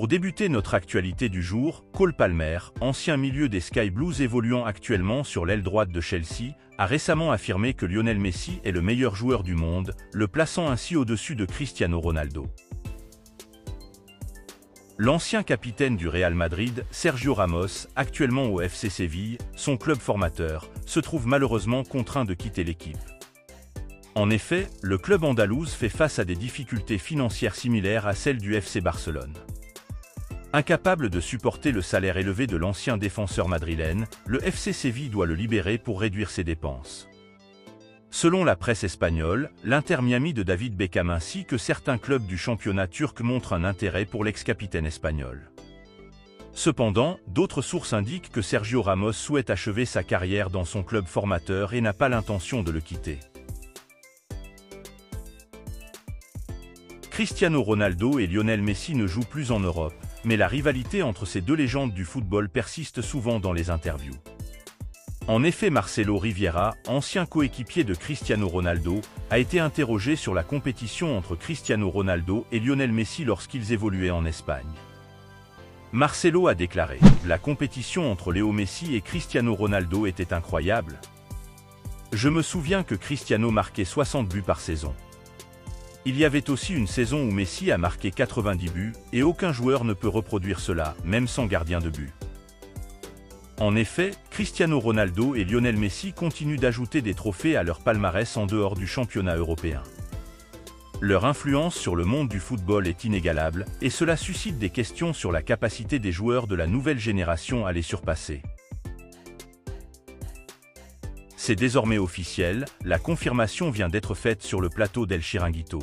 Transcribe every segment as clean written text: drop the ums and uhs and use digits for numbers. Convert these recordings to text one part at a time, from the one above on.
Pour débuter notre actualité du jour, Cole Palmer, ancien milieu des Sky Blues évoluant actuellement sur l'aile droite de Chelsea, a récemment affirmé que Lionel Messi est le meilleur joueur du monde, le plaçant ainsi au-dessus de Cristiano Ronaldo. L'ancien capitaine du Real Madrid, Sergio Ramos, actuellement au FC Séville, son club formateur, se trouve malheureusement contraint de quitter l'équipe. En effet, le club andalouse fait face à des difficultés financières similaires à celles du FC Barcelone. Incapable de supporter le salaire élevé de l'ancien défenseur madrilène, le FC Séville doit le libérer pour réduire ses dépenses. Selon la presse espagnole, l'Inter Miami de David Beckham ainsi que certains clubs du championnat turc montrent un intérêt pour l'ex-capitaine espagnol. Cependant, d'autres sources indiquent que Sergio Ramos souhaite achever sa carrière dans son club formateur et n'a pas l'intention de le quitter. Cristiano Ronaldo et Lionel Messi ne jouent plus en Europe, mais la rivalité entre ces deux légendes du football persiste souvent dans les interviews. En effet, Marcelo Riviera, ancien coéquipier de Cristiano Ronaldo, a été interrogé sur la compétition entre Cristiano Ronaldo et Lionel Messi lorsqu'ils évoluaient en Espagne. Marcelo a déclaré « La compétition entre Léo Messi et Cristiano Ronaldo était incroyable. Je me souviens que Cristiano marquait 60 buts par saison. Il y avait aussi une saison où Messi a marqué 90 buts, et aucun joueur ne peut reproduire cela, même sans gardien de but. » En effet, Cristiano Ronaldo et Lionel Messi continuent d'ajouter des trophées à leur palmarès en dehors du championnat européen. Leur influence sur le monde du football est inégalable, et cela suscite des questions sur la capacité des joueurs de la nouvelle génération à les surpasser. C'est désormais officiel, la confirmation vient d'être faite sur le plateau d'El Chiringuito.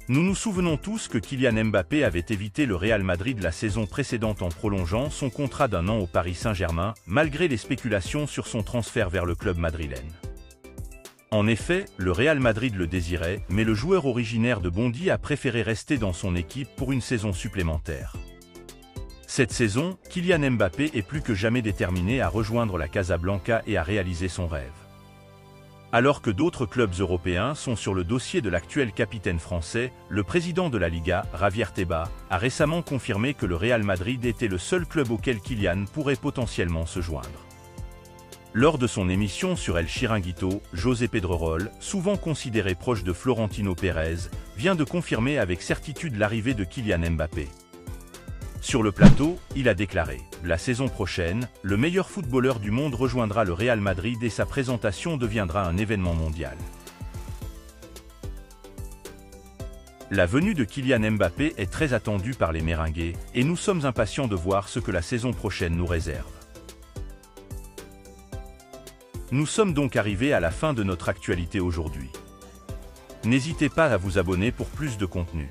Nous nous souvenons tous que Kylian Mbappé avait évité le Real Madrid la saison précédente en prolongeant son contrat d'1 an au Paris Saint-Germain, malgré les spéculations sur son transfert vers le club madrilène. En effet, le Real Madrid le désirait, mais le joueur originaire de Bondy a préféré rester dans son équipe pour une saison supplémentaire. Cette saison, Kylian Mbappé est plus que jamais déterminé à rejoindre la Casablanca et à réaliser son rêve. Alors que d'autres clubs européens sont sur le dossier de l'actuel capitaine français, le président de la Liga, Javier Tebas, a récemment confirmé que le Real Madrid était le seul club auquel Kylian pourrait potentiellement se joindre. Lors de son émission sur El Chiringuito, José Pedrerol, souvent considéré proche de Florentino Pérez, vient de confirmer avec certitude l'arrivée de Kylian Mbappé. Sur le plateau, il a déclaré « La saison prochaine, le meilleur footballeur du monde rejoindra le Real Madrid et sa présentation deviendra un événement mondial. » La venue de Kylian Mbappé est très attendue par les Merengues, et nous sommes impatients de voir ce que la saison prochaine nous réserve. Nous sommes donc arrivés à la fin de notre actualité aujourd'hui. N'hésitez pas à vous abonner pour plus de contenu.